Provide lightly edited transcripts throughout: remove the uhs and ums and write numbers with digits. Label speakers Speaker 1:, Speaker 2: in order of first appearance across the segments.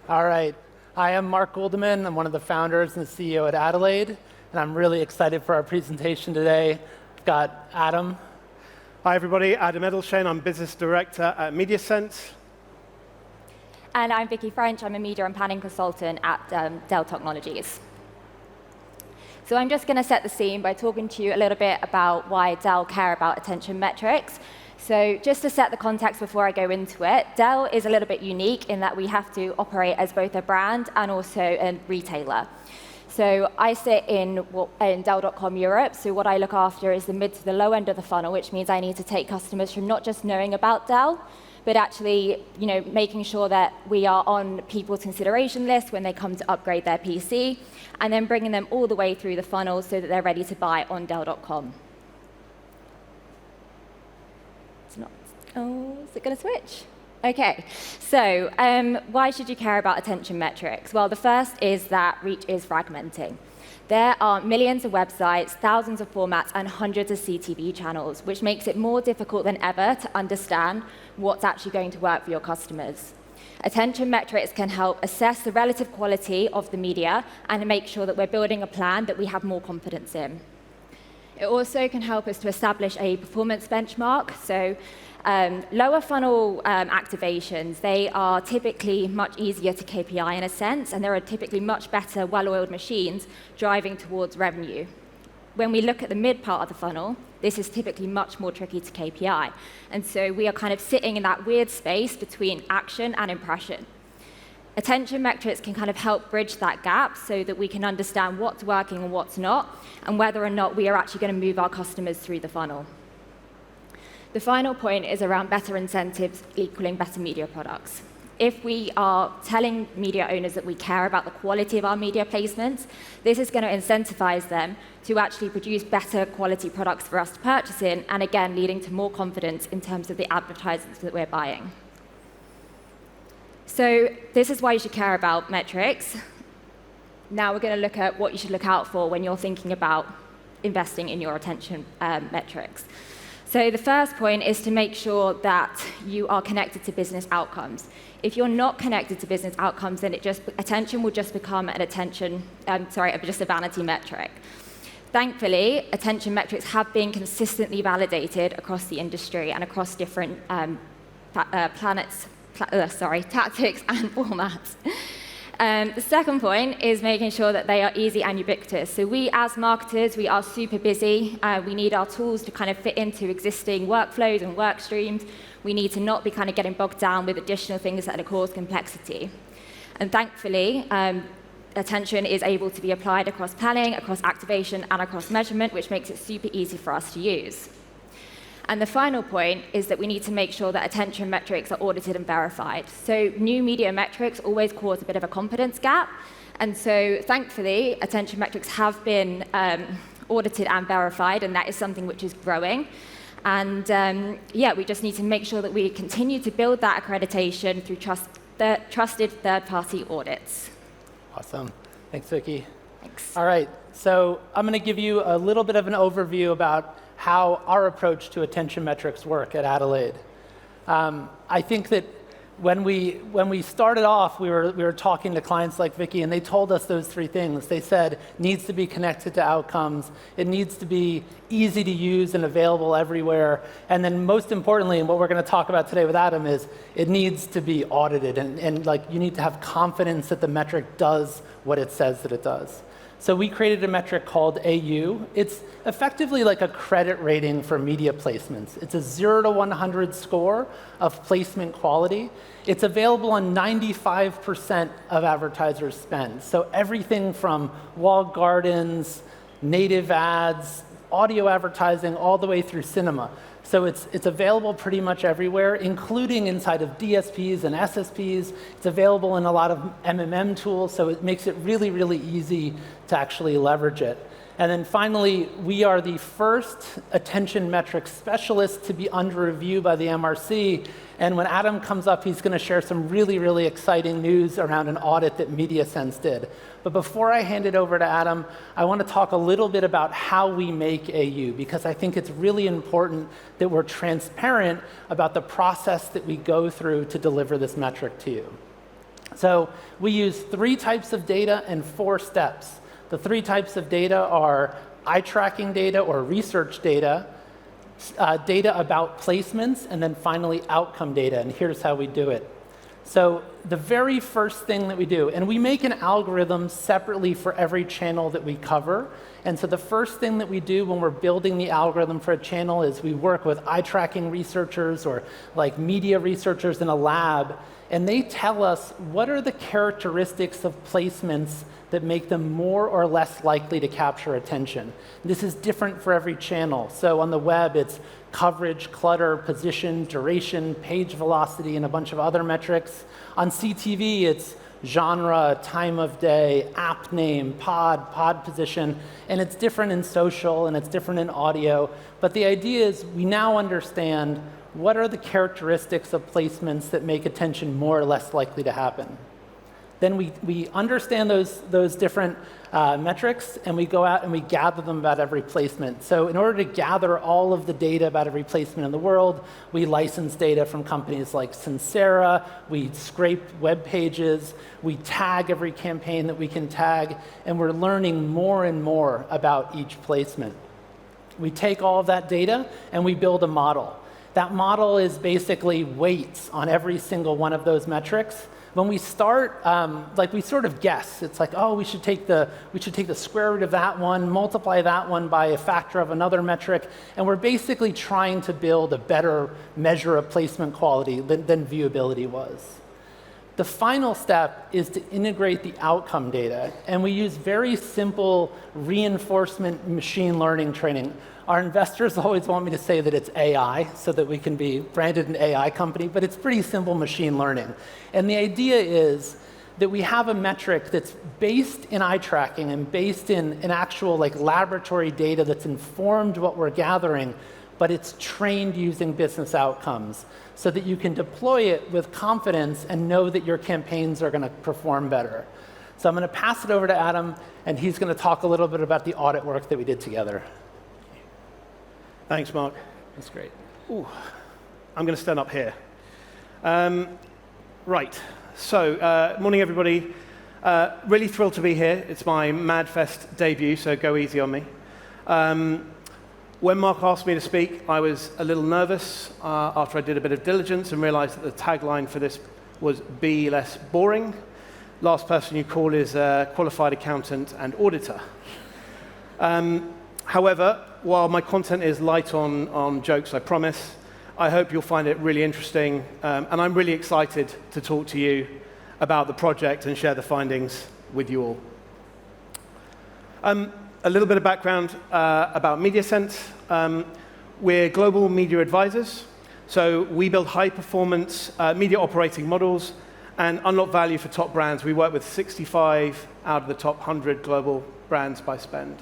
Speaker 1: All right. I am Marc Guldimann. I'm one of the founders and the CEO at Adelaide, and I'm really excited for our presentation today. I've got Adam.
Speaker 2: Hi, everybody. Adam Edelstein. I'm Business Director at MediaSense.
Speaker 3: And I'm Vicky French. I'm a media and planning consultant at Dell Technologies. So I'm just going to set the scene by talking to you a little bit about why Dell care about attention metrics. So just to set the context before I go into it, Dell is a little bit unique in that we have to operate as both a brand and also a retailer. So I sit in Dell.com Europe, so what I look after is the mid to the low end of the funnel, which means I need to take customers from not just knowing about Dell, but actually making sure that we are on people's consideration list when they come to upgrade their PC, and then bringing them all the way through the funnel so that they're ready to buy on Dell.com. Oh, is it going to switch? OK, so why should you care about attention metrics? Well, the first is that reach is fragmenting. There are millions of websites, thousands of formats, and hundreds of CTV channels, which makes it more difficult than ever to understand what's actually going to work for your customers. Attention metrics can help assess the relative quality of the media and make sure that we're building a plan that we have more confidence in. It also can help us to establish a performance benchmark. So lower funnel activations, they are typically much easier to KPI in a sense, and there are typically much better, well-oiled machines driving towards revenue. When we look at the mid part of the funnel, this is typically much more tricky to KPI. And so we are kind of sitting in that weird space between action and impression. Attention metrics can kind of help bridge that gap so that we can understand what's working and what's not, and whether or not we are actually going to move our customers through the funnel. The final point is around better incentives equaling better media products. If we are telling media owners that we care about the quality of our media placements, this is going to incentivize them to actually produce better quality products for us to purchase in, and again, leading to more confidence in terms of the advertisements that we're buying. So this is why you should care about metrics. Now we're going to look at what you should look out for when you're thinking about investing in your attention metrics. So the first point is to make sure that you are connected to business outcomes. If you're not connected to business outcomes, then attention will just become just a vanity metric. Thankfully, attention metrics have been consistently validated across the industry and across different tactics and formats. The second point is making sure that they are easy and ubiquitous. So we, as marketers, we are super busy. We need our tools to kind of fit into existing workflows and work streams. We need to not be kind of getting bogged down with additional things that cause complexity. And thankfully, attention is able to be applied across planning, across activation, and across measurement, which makes it super easy for us to use. And the final point is that we need to make sure that attention metrics are audited and verified. So new media metrics always cause a bit of a confidence gap. And so thankfully, attention metrics have been audited and verified, and that is something which is growing. And we just need to make sure that we continue to build that accreditation through trusted third-party audits.
Speaker 1: Awesome. Thanks, Vicky.
Speaker 3: Thanks.
Speaker 1: All right. So I'm going to give you a little bit of an overview about how our approach to attention metrics work at Adelaide. I think that when we started off, we were talking to clients like Vicky, and they told us those three things. They said it needs to be connected to outcomes, it needs to be easy to use and available everywhere, and then most importantly, and what we're going to talk about today with Adam, is it needs to be audited, and you need to have confidence that the metric does what it says that it does. So we created a metric called AU. It's effectively like a credit rating for media placements. It's a 0 to 100 score of placement quality. It's available on 95% of advertisers' spend. So everything from walled gardens, native ads, audio advertising, all the way through cinema. So it's available pretty much everywhere, including inside of DSPs and SSPs. It's available in a lot of MMM tools, so it makes it really, really easy to actually leverage it. And then finally, we are the first attention metrics specialist to be under review by the MRC. And when Adam comes up, he's going to share some really, really exciting news around an audit that MediaSense did. But before I hand it over to Adam, I want to talk a little bit about how we make AU, because I think it's really important that we're transparent about the process that we go through to deliver this metric to you. So we use 3 types of data and 4 steps. The 3 types of data are eye tracking data or research data, data about placements, and then finally outcome data. And here's how we do it. So the very first thing that we do, and we make an algorithm separately for every channel that we cover. And so the first thing that we do when we're building the algorithm for a channel is we work with eye tracking researchers or like media researchers in a lab, and they tell us what are the characteristics of placements that make them more or less likely to capture attention. This is different for every channel. So on the web, it's coverage, clutter, position, duration, page velocity, and a bunch of other metrics. On CTV, it's genre, time of day, app name, pod position, and it's different in social and it's different in audio. But the idea is we now understand what are the characteristics of placements that make attention more or less likely to happen. Then we understand those different metrics, and we go out and we gather them about every placement. So in order to gather all of the data about every placement in the world, we license data from companies like Sincera, we scrape web pages, we tag every campaign that we can tag, and we're learning more and more about each placement. We take all of that data and we build a model. That model is basically weights on every single one of those metrics. When we start, we sort of guess. It's like, oh, we should take the square root of that one, multiply that one by a factor of another metric, and we're basically trying to build a better measure of placement quality than viewability was. The final step is to integrate the outcome data, and we use very simple reinforcement machine learning training. Our investors always want me to say that it's AI so that we can be branded an AI company, but it's pretty simple machine learning. And the idea is that we have a metric that's based in eye tracking and based in an actual laboratory data that's informed what we're gathering, but it's trained using business outcomes so that you can deploy it with confidence and know that your campaigns are going to perform better. So I'm going to pass it over to Adam, and he's going to talk a little bit about the audit work that we did together.
Speaker 2: Thanks, Mark.
Speaker 1: That's great.
Speaker 2: Ooh, I'm going to stand up here. Right. So, morning, everybody. Really thrilled to be here. It's my MadFest debut, so go easy on me. When Mark asked me to speak, I was a little nervous after I did a bit of diligence and realized that the tagline for this was "Be less boring." Last person you call is a qualified accountant and auditor. However, while my content is light on jokes, I promise, I hope you'll find it really interesting, and I'm really excited to talk to you about the project and share the findings with you all. A little bit of background about MediaSense. We're global media advisors, so we build high-performance media operating models and unlock value for top brands. We work with 65 out of the top 100 global brands by spend.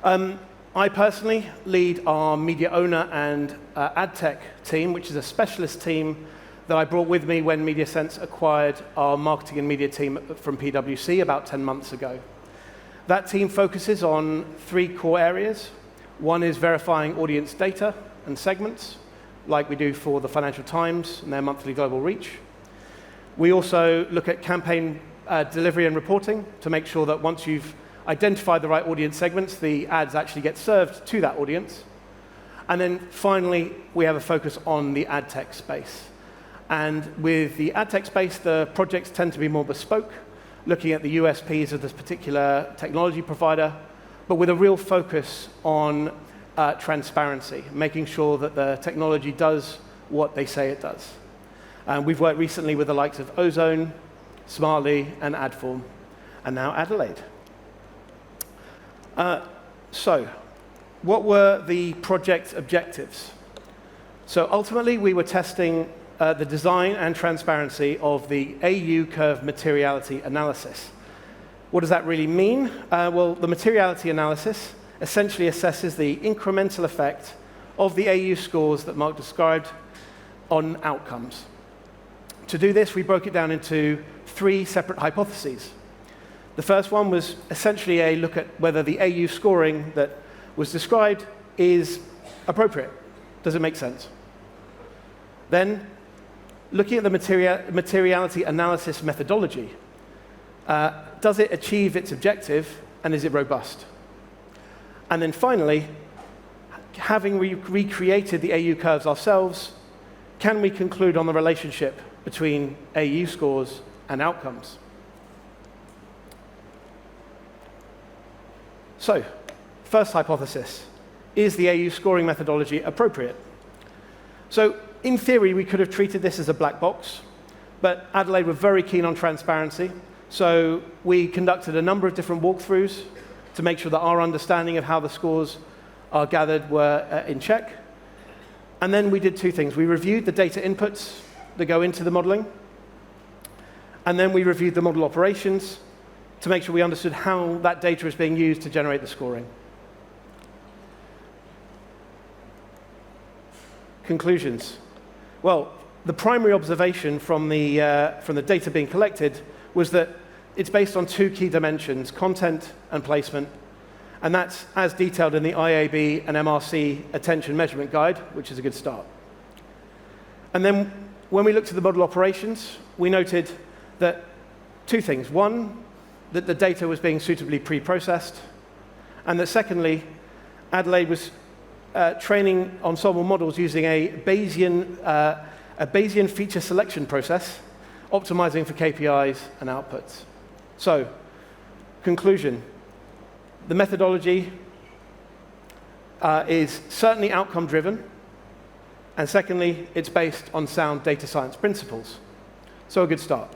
Speaker 2: I personally lead our media owner and ad tech team, which is a specialist team that I brought with me when MediaSense acquired our marketing and media team from PwC about 10 months ago. That team focuses on 3 core areas. One is verifying audience data and segments, like we do for the Financial Times and their monthly global reach. We also look at campaign delivery and reporting to make sure that once you've identify the right audience segments, the ads actually get served to that audience. And then finally, we have a focus on the ad tech space. And with the ad tech space, the projects tend to be more bespoke, looking at the USPs of this particular technology provider, but with a real focus on transparency, making sure that the technology does what they say it does. We've worked recently with the likes of Ozone, Smartly, and Adform, and now Adelaide. So, what were the project objectives? So ultimately, we were testing the design and transparency of the AU curve materiality analysis. What does that really mean? Well, the materiality analysis essentially assesses the incremental effect of the AU scores that Marc described on outcomes. To do this, we broke it down into 3 separate hypotheses. The first one was essentially a look at whether the AU scoring that was described is appropriate. Does it make sense? Then looking at the materiality analysis methodology, does it achieve its objective, and is it robust? And then finally, having recreated the AU curves ourselves, can we conclude on the relationship between AU scores and outcomes? So, first hypothesis, is the AU scoring methodology appropriate? So, in theory, we could have treated this as a black box, but Adelaide were very keen on transparency, so we conducted a number of different walkthroughs to make sure that our understanding of how the scores are gathered were in check. And then we did two things. We reviewed the data inputs that go into the modeling, and then we reviewed the model operations to make sure we understood how that data is being used to generate the scoring. Conclusions. Well, the primary observation from the data being collected was that it's based on two key dimensions, content and placement, and that's as detailed in the IAB and MRC attention measurement guide, which is a good start. And then when we looked at the model operations, we noted that two things. One, that the data was being suitably pre-processed, and that secondly, Adelaide was training ensemble models using a Bayesian feature selection process, optimizing for KPIs and outputs. So, conclusion. The methodology is certainly outcome-driven, and secondly, it's based on sound data science principles. So a good start.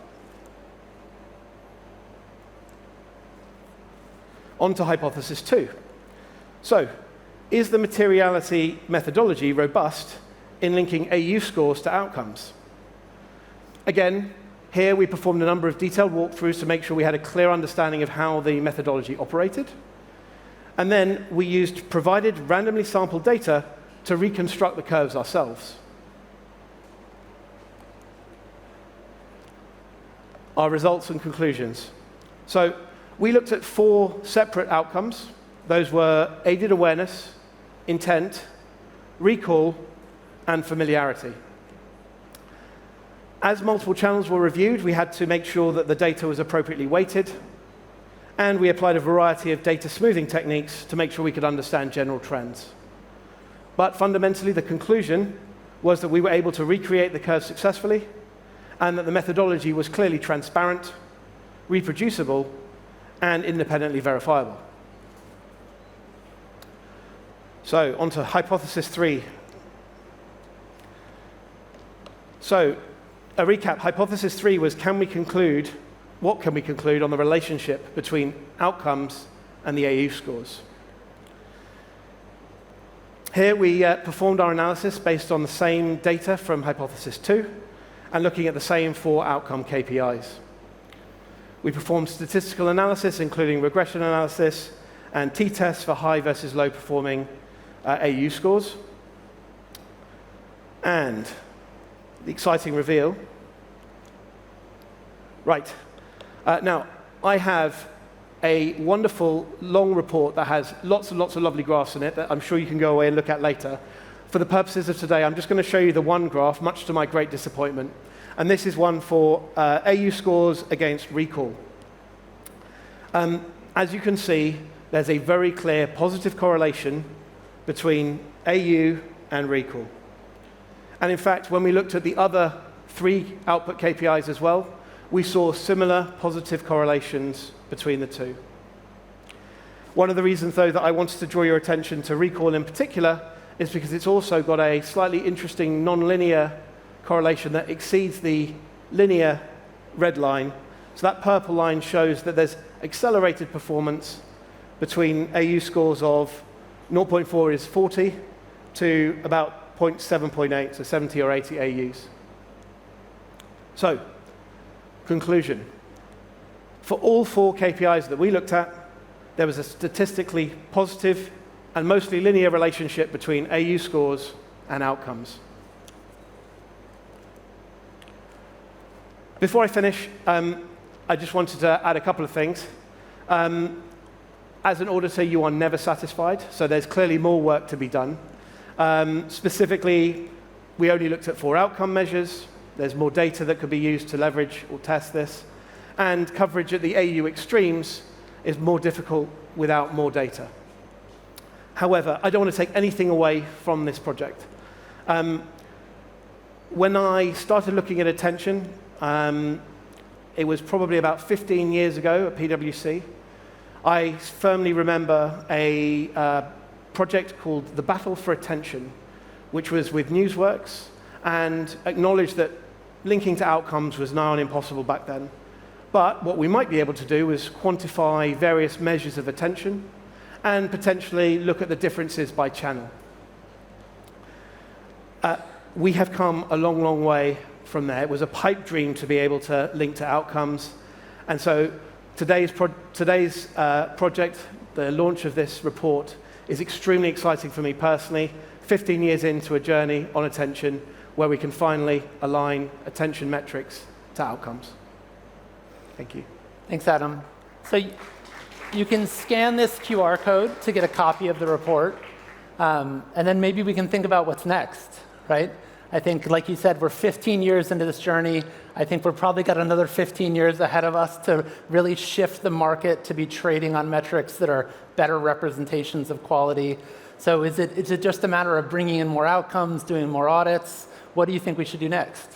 Speaker 2: On to hypothesis 2. So, is the materiality methodology robust in linking AU scores to outcomes? Again, here we performed a number of detailed walkthroughs to make sure we had a clear understanding of how the methodology operated. And then we used provided randomly sampled data to reconstruct the curves ourselves. Our results and conclusions. So, we looked at 4 separate outcomes. Those were aided awareness, intent, recall, and familiarity. As multiple channels were reviewed, we had to make sure that the data was appropriately weighted, and we applied a variety of data smoothing techniques to make sure we could understand general trends. But fundamentally, the conclusion was that we were able to recreate the curve successfully, and that the methodology was clearly transparent, reproducible, and independently verifiable. So, on to hypothesis 3. So, a recap. Hypothesis 3 was, what can we conclude on the relationship between outcomes and the AU scores? Here we performed our analysis based on the same data from hypothesis 2 and looking at the same 4 outcome KPIs. We performed statistical analysis, including regression analysis and t-tests for high versus low performing AU scores. And the exciting reveal. Right. Now, I have a wonderful long report that has lots and lots of lovely graphs in it that I'm sure you can go away and look at later. For the purposes of today, I'm just going to show you the one graph, much to my great disappointment. And this is one for AU scores against recall. As you can see, there's a very clear positive correlation between AU and recall. And in fact, when we looked at the other 3 output KPIs as well, we saw similar positive correlations between the 2. One of the reasons, though, that I wanted to draw your attention to recall in particular is because it's also got a slightly interesting nonlinear correlation that exceeds the linear red line. So that purple line shows that there's accelerated performance between AU scores of 0.4 is 40 to about 0.7.8, so 70 or 80 AUs. So, conclusion. For all 4 KPIs that we looked at, there was a statistically positive and mostly linear relationship between AU scores and outcomes. Before I finish, I just wanted to add a couple of things. As an auditor, you are never satisfied, so there's clearly more work to be done. Specifically, we only looked at 4 outcome measures. There's more data that could be used to leverage or test this. And coverage at the AU extremes is more difficult without more data. However, I don't want to take anything away from this project. When I started looking at attention, it was probably about 15 years ago at PwC. I firmly remember a project called The Battle for Attention, which was with Newsworks, and acknowledged that linking to outcomes was nigh on impossible back then. But what we might be able to do is quantify various measures of attention and potentially look at the differences by channel. We have come a long, long way from there. It was a pipe dream to be able to link to outcomes. And so today's project, the launch of this report, is extremely exciting for me personally. 15 years into a journey on attention where we can finally align attention metrics to outcomes. Thank you.
Speaker 1: Thanks, Adam. So you can scan this QR code to get a copy of the report, and then maybe we can think about what's next, right? I think, like you said, we're 15 years into this journey. I think we've probably got another 15 years ahead of us to really shift the market to be trading on metrics that are better representations of quality. So is it just a matter of bringing in more outcomes, doing more audits? What do you think we should do next?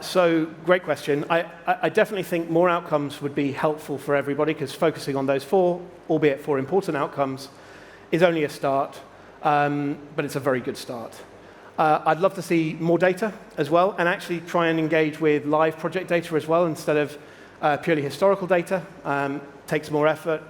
Speaker 2: So, great question. I definitely think more outcomes would be helpful for everybody, because focusing on those four, albeit four important outcomes, is only a start, but it's a very good start. I'd love to see more data as well, and actually try and engage with live project data as well, instead of purely historical data. Takes more effort,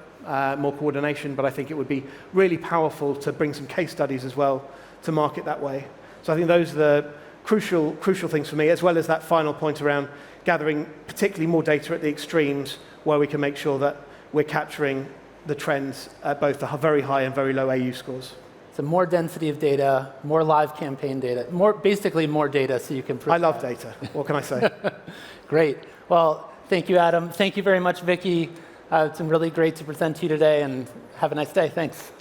Speaker 2: more coordination, but I think it would be really powerful to bring some case studies as well to market that way. So I think those are the crucial things for me, as well as that final point around gathering particularly more data at the extremes, where we can make sure that we're capturing the trends at both the very high and very low AU scores.
Speaker 1: So more density of data, more live campaign data, basically more data so you can prove
Speaker 2: I love data. What can I say?
Speaker 1: Great. Well, thank you, Adam. Thank you very much, Vicky. It's been really great to present to you today, and have a nice day. Thanks.